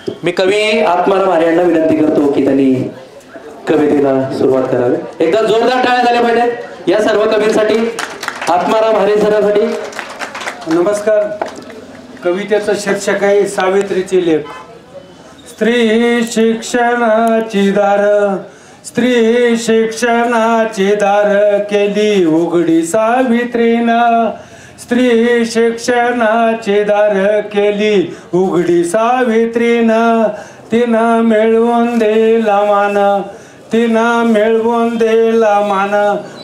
मी कवी आत्माराम आर्य यांना विनंती करतो की त्यांनी कवितेला सुरुवात करावी. एकदा जोरदार टाळ्या झाल्या पाहिजेत या सर्व कवींसाठी, आत्माराम आर्य सरांसाठी. नमस्कार. कवितेचं शीर्षक आहे सावित्रीची लेख. स्त्री शिक्षणाची दार, स्त्री शिक्षणाची दार केली उघडी सावित्रीनं. स्त्री शिक्षणाची दार केली उघडी सावित्रीनं. तिनं मिळवून दिला मान, तिनं मिळवून दिला मान,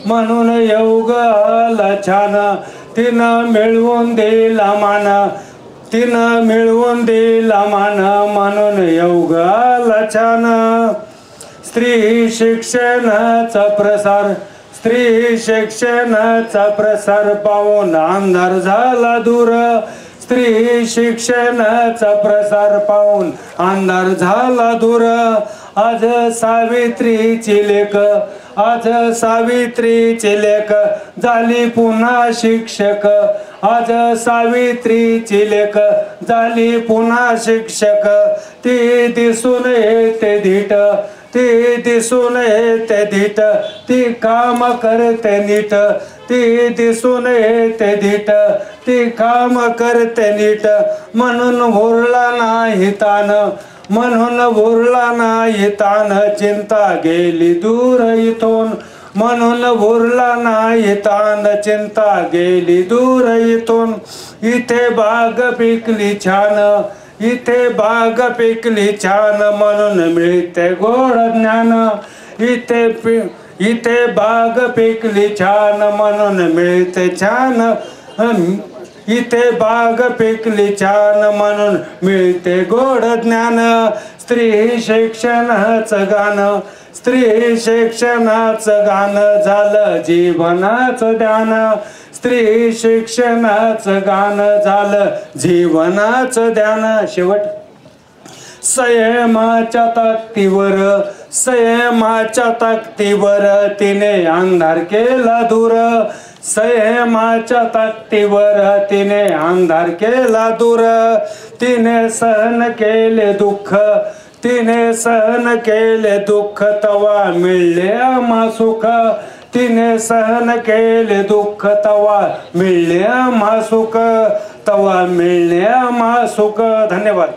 म्हणून योग आला छान. तिनं मिळवून दिला मान, तिनं मिळवून दिला मान, म्हणून योग आला छान. स्त्री शिक्षणाचा प्रसार, स्त्री शिक्षणाचा प्रसार पाहून अंधार झाला दूर. स्त्री शिक्षणाचा प्रसार पाहून अंधार झाला दूर. आज सावित्रीची लेख, आज सावित्रीची लेख झाली पुन्हा शिक्षक. आज सावित्रीची लेख झाली पुन्हा शिक्षक. ती दिसून येते धीट, ती दिसून येते धीट, ती काम करते नीट. ती दिसून येते धीट, ती काम करते नीट, म्हणून उरला नाही तान, म्हणून उरला नाही तान. चिंता गेली दूर इथून, म्हणून उरला नाही तान. चिंता गेली दूर इथून. इथे बाग पिकली छान, इथे बाग पिकली छान, म्हणून मिळते गोड ज्ञान. इथे बाग पिकली छान, म्हणून मिळते छान. इथे बाग पिकली छान, म्हणून मिळते गोड ज्ञान. स्त्री शिक्षणाचं गाणं, स्त्री शिक्षणाचं गाणं झालं जीवनाचं ध्यान. स्त्री शिक्षणाचं गाणं झालं जीवनाचं ध्यान. शेवट. संयमाच्या ताकदीवर, संयमाच्या ताकदीवर तिने अंधार केला दूर. संयमाच्या ताकदीवर तिने अंधार केला दूर. तिने सहन केले दुःख, तिने सहन केले दुःख, तवा मिळले आम्हा सुख. तिने सहन केले दुःख, तवा मिळले आम्हा सुख, तवा मिळले आम्हा सुख. धन्यवाद.